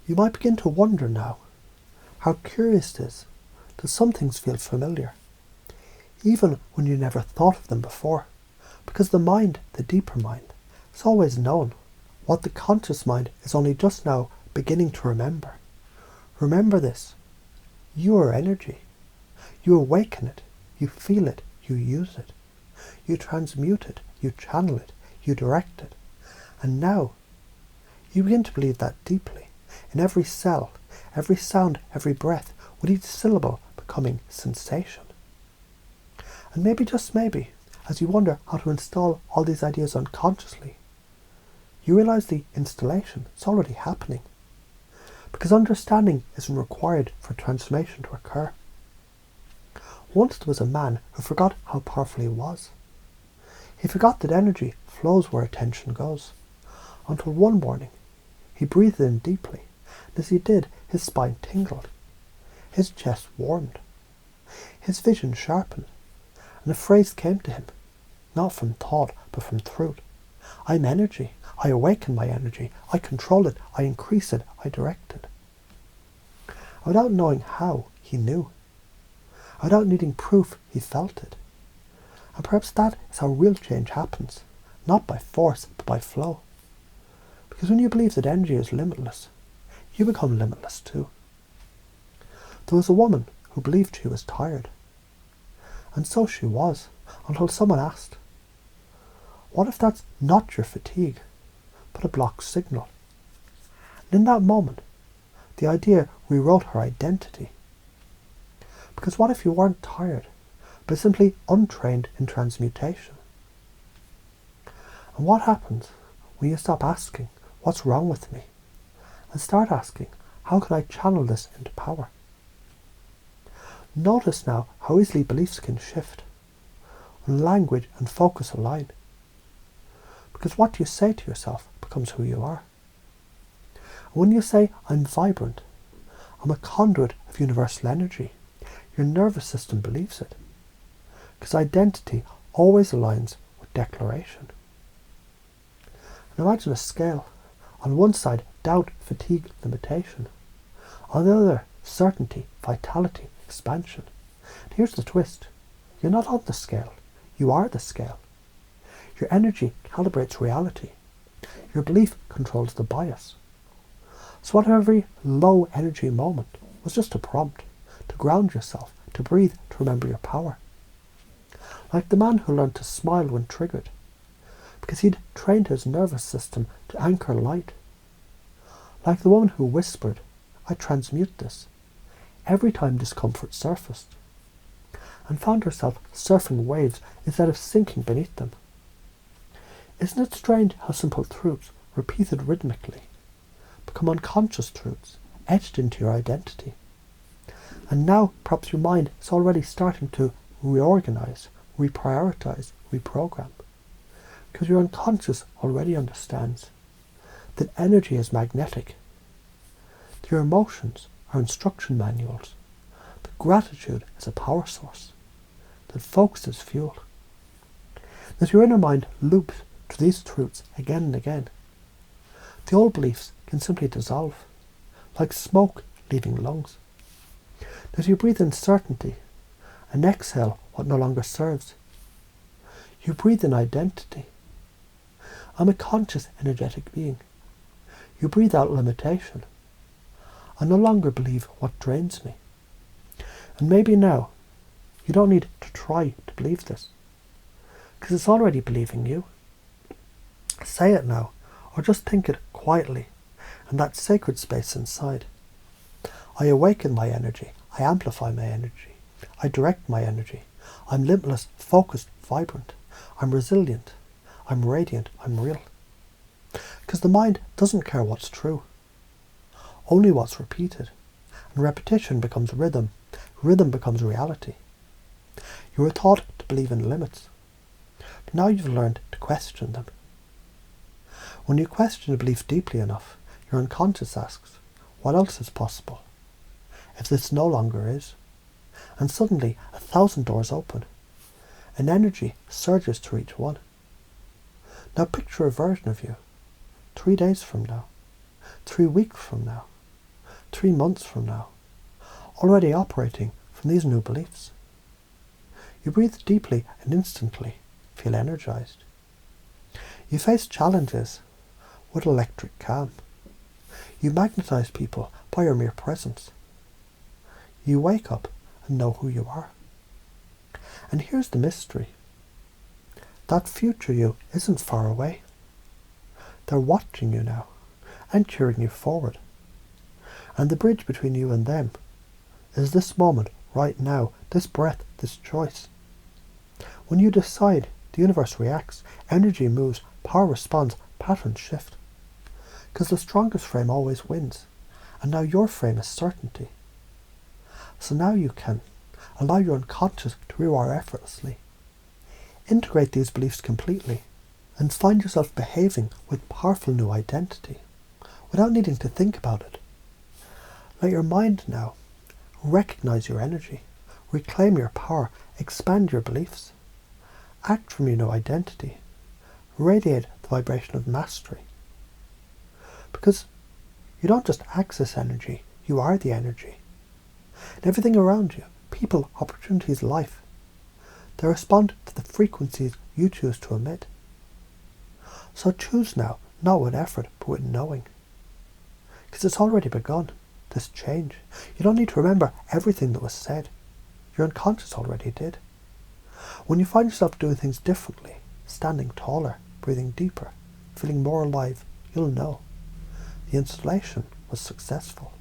You might begin to wonder now how curious it is that some things feel familiar, even when you never thought of them before, because the mind, the deeper mind, is always known what the conscious mind is only just now beginning to remember. Remember this: you are energy. You awaken it, you feel it, you use it. You transmute it, you channel it, you direct it. And now, you begin to believe that deeply, in every cell, every sound, every breath, with each syllable becoming sensation. And maybe, just maybe, as you wonder how to install all these ideas unconsciously, you realize the installation is already happening. Because understanding isn't required for transformation to occur. Once there was a man who forgot how powerful he was. He forgot that energy flows where attention goes, until one morning he breathed in deeply, and as he did, his spine tingled, his chest warmed, his vision sharpened, and a phrase came to him, not from thought but from truth. I'm energy. I awaken my energy. I control it. I increase it. I direct it. Without knowing how, he knew. Without needing proof, he felt it. And perhaps that is how real change happens, not by force, but by flow. Because when you believe that energy is limitless, you become limitless too. There was a woman who believed she was tired. And so she was, until someone asked, what if that's not your fatigue, but a blocked signal? And in that moment, the idea rewrote her identity. Because what if you weren't tired, but simply untrained in transmutation? And what happens when you stop asking, what's wrong with me? And start asking, how can I channel this into power? Notice now how easily beliefs can shift when language and focus align. Because what you say to yourself becomes who you are. And when you say, I'm vibrant, I'm a conduit of universal energy, your nervous system believes it. Because identity always aligns with declaration. And imagine a scale. On one side, doubt, fatigue, limitation. On the other, certainty, vitality, expansion. And here's the twist. You're not on the scale. You are the scale. Your energy calibrates reality. Your belief controls the bias. So what if every low energy moment was just a prompt to ground yourself, to breathe, to remember your power? Like the man who learned to smile when triggered, because he'd trained his nervous system to anchor light. Like the woman who whispered, I transmute this, every time discomfort surfaced, and found herself surfing waves instead of sinking beneath them. Isn't it strange how simple truths, repeated rhythmically, become unconscious truths, etched into your identity? And now perhaps your mind is already starting to reorganize, reprioritize, reprogram. Because your unconscious already understands that energy is magnetic, that your emotions are instruction manuals, that gratitude is a power source, that focus is fuel, that your inner mind loops to these truths again and again. The old beliefs can simply dissolve, like smoke leaving lungs. That you breathe in certainty and exhale what no longer serves. You breathe in identity. I'm a conscious, energetic being. You breathe out limitation. I no longer believe what drains me. And maybe now, you don't need to try to believe this, because it's already believing you. Say it now, or just think it quietly, in that sacred space inside. I awaken my energy. I amplify my energy. I direct my energy. I'm limitless, focused, vibrant. I'm resilient. I'm radiant. I'm real. Because the mind doesn't care what's true, only what's repeated. And repetition becomes rhythm. Rhythm becomes reality. You were taught to believe in limits, but now you've learned to question them. When you question a belief deeply enough, your unconscious asks, what else is possible if this no longer is? And suddenly 1,000 doors open, and energy surges to each one. Now picture a version of you 3 days from now, 3 weeks from now, 3 months from now, already operating from these new beliefs. You breathe deeply and instantly feel energized. You face challenges with electric calm. You magnetize people by your mere presence. You wake up and know who you are. And here's the mystery. That future you isn't far away. They're watching you now and cheering you forward. And the bridge between you and them is this moment, right now, this breath, this choice. When you decide, the universe reacts, energy moves, power responds, patterns shift. Because the strongest frame always wins. And now your frame is certainty. So now you can allow your unconscious to rewire effortlessly. Integrate these beliefs completely and find yourself behaving with powerful new identity without needing to think about it. Let your mind now recognize your energy, reclaim your power, expand your beliefs, act from your new identity, radiate the vibration of mastery. Because you don't just access energy, you are the energy. And everything around you, people, opportunities, life, they respond to the frequencies you choose to emit. So choose now, not with effort, but with knowing. Because it's already begun, this change. You don't need to remember everything that was said. Your unconscious already did. When you find yourself doing things differently, standing taller, breathing deeper, feeling more alive, you'll know. The installation was successful.